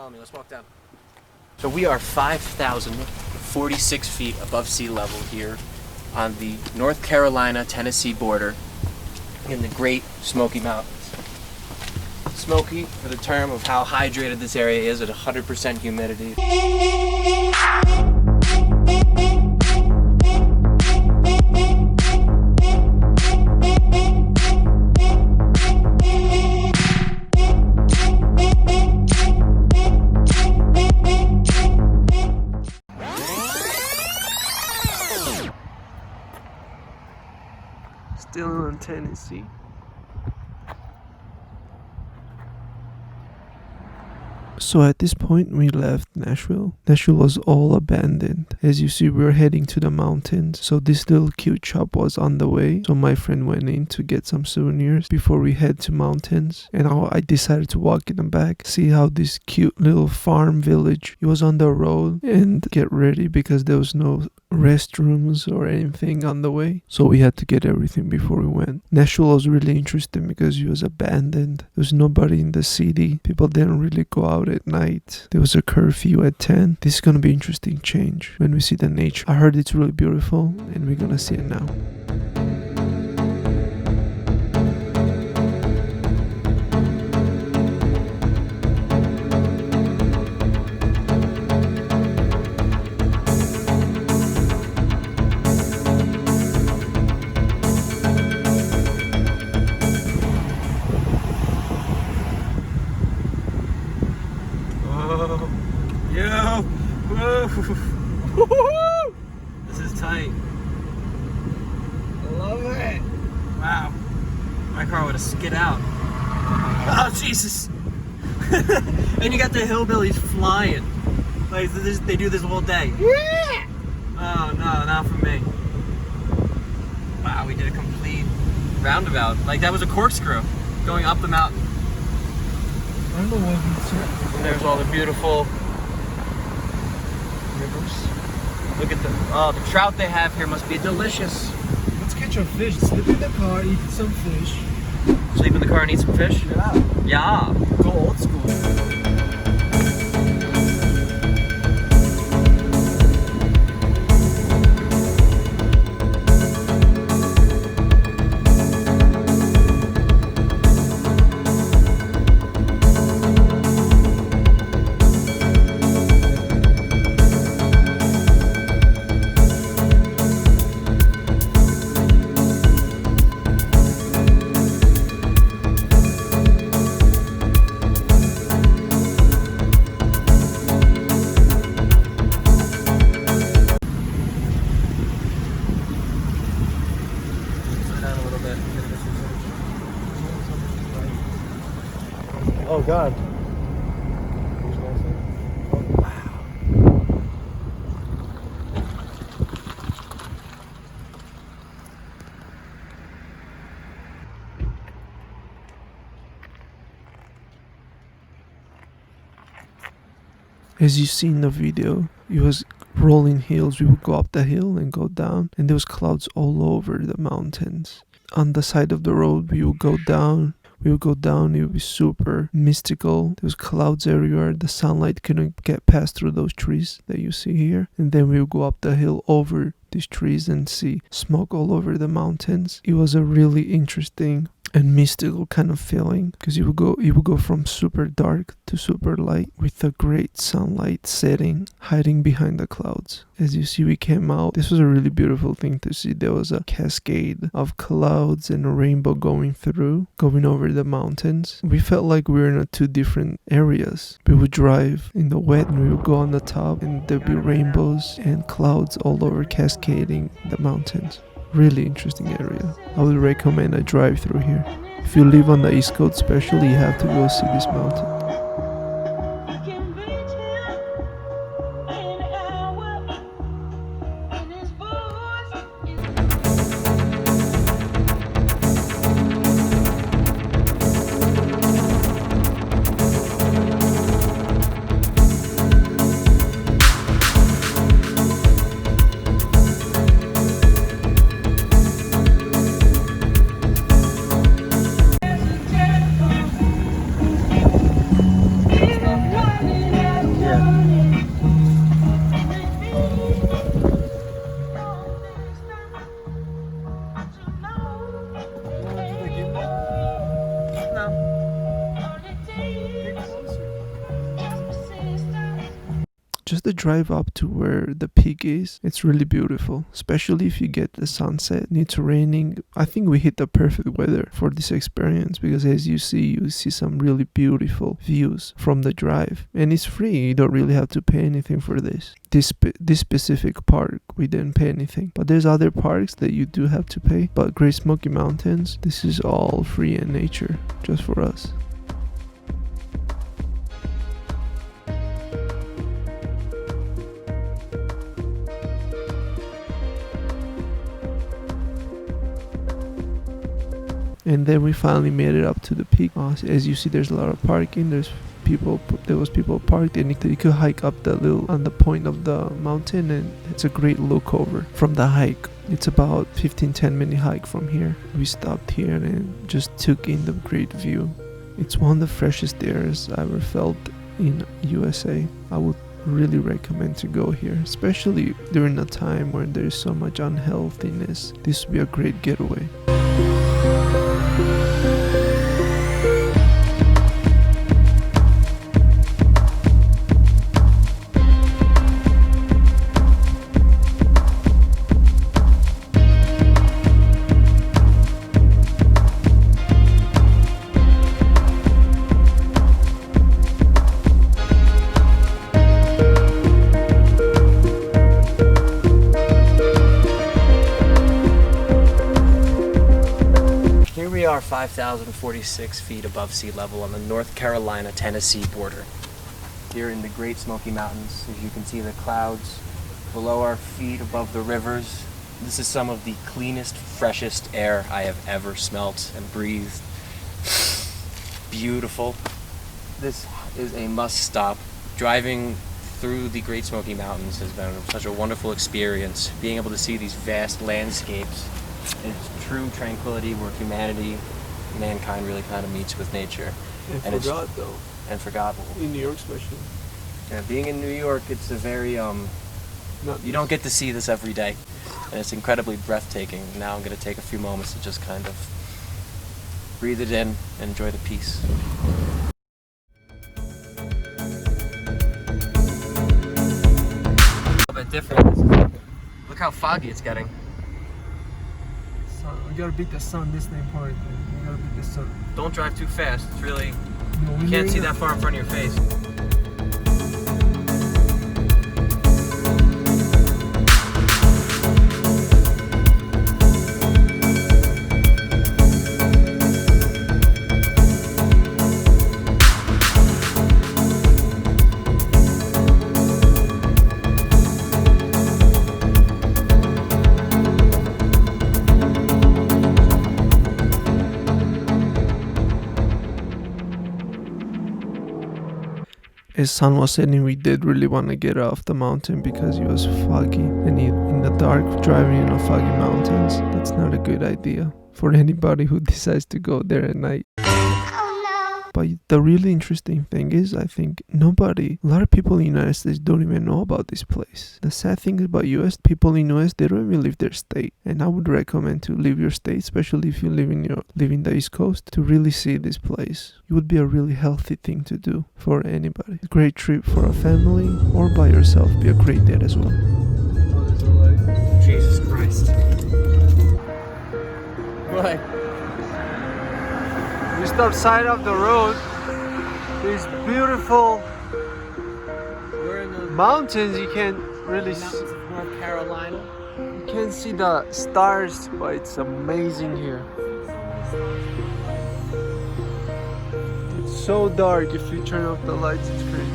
Follow me, let's walk down. So we are 5,046 feet above sea level here on the North Carolina-Tennessee border in the Great Smoky Mountains. Smoky for the term of how hydrated this area is at 100% humidity. Still in Tennessee. So at this point we left Nashville. Nashville was all abandoned. As you see, we were heading to the mountains. So this little cute shop was on the way. So my friend went in to get some souvenirs before we head to mountains. And I decided to walk in the back, see how this cute little farm village, it was on the road, and get ready because there was no restrooms or anything on the way. So we had to get everything before we went. Nashville was really interesting because it was abandoned. There was nobody in the city. People didn't really go out at night. There was a curfew at 10. This is gonna be interesting change when we see the nature. I heard it's really beautiful and we're gonna see it now. Yo! Whoa! This is tight. I love it! Wow. My car would have skid out. Oh, Jesus! And you got the hillbillies flying. Like, they do this all day. Yeah! Oh, no, not for me. Wow, we did a complete roundabout. Like, that was a corkscrew going up the mountain. I don't know what it's here. And there's all the beautiful rivers. Look at the trout they have here must be delicious. Let's catch our fish. Sleep in the car, eat some fish. Sleep in the car and eat some fish? Yeah. Yeah. Go old school. Oh God. As you see in the video, it was rolling hills. We would go up the hill and go down, and there was clouds all over the mountains. On the side of the road, we would go down. It would be super mystical. There was clouds everywhere. The sunlight couldn't get past through those trees that you see here. And then we would go up the hill over these trees and see smoke all over the mountains. It was a really interesting and mystical kind of feeling because you would go from super dark to super light with a great sunlight setting, hiding behind the clouds. As you see, we came out. This was a really beautiful thing to see. There was a cascade of clouds and a rainbow going over the mountains. We felt like we were in two different areas. We would drive in the wet and we would go on the top and there'd be rainbows and clouds all over cascading the mountains. Really interesting area. I would recommend a drive through here. If you live on the East Coast especially, you have to go see this mountain. just the drive up to where the peak is, it's really beautiful, especially if you get the sunset. It's raining. I think we hit the perfect weather for this experience, because as you see some really beautiful views from the drive, and it's free. You don't really have to pay anything for this. This specific park, we didn't pay anything, but there's other parks that you do have to pay. But Great Smoky Mountains, this is all free in nature, just for us. And then we finally made it up to the peak. As you see, there's a lot of parking. There was people parked, and you could hike up on the point of the mountain, and it's a great look over from the hike. It's about 15-10 minute hike from here. We stopped here and just took in the great view. It's one of the freshest airs I ever felt in USA. I would really recommend to go here, especially during a time when there's so much unhealthiness. This would be a great getaway. We are 5,046 feet above sea level on the North Carolina-Tennessee border. Here in the Great Smoky Mountains, as you can see the clouds below our feet above the rivers. This is some of the cleanest, freshest air I have ever smelt and breathed. Beautiful. This is a must stop. Driving through the Great Smoky Mountains has been such a wonderful experience. Being able to see these vast landscapes. It's true tranquility where mankind really kind of meets with nature. And forgot though. And forgot. In New York especially. Yeah, being in New York, it's a very, you don't get to see this every day. And it's incredibly breathtaking. Now I'm going to take a few moments to just kind of breathe it in and enjoy the peace. A little bit different. Look how foggy it's getting. We gotta beat the sun, this name part. We gotta beat the sun. Don't drive too fast. It's really, you can't see that far in front of your face. As sun was setting, we did really want to get off the mountain because it was foggy, and in the dark, driving in a foggy mountains, that's not a good idea for anybody who decides to go there at night. But the really interesting thing is, I think a lot of people in the United States don't even know about this place. The sad thing about US, people in US, they don't even leave their state. And I would recommend to leave your state, especially if you live in the East Coast, to really see this place. It would be a really healthy thing to do for anybody. A great trip for a family or by yourself, be a great date as well. Jesus Christ. What? Just outside of the road, these beautiful mountains. You can't really see. Mountains of North Carolina. You can't see the stars, but it's amazing here. It's so dark. If you turn off the lights, it's great.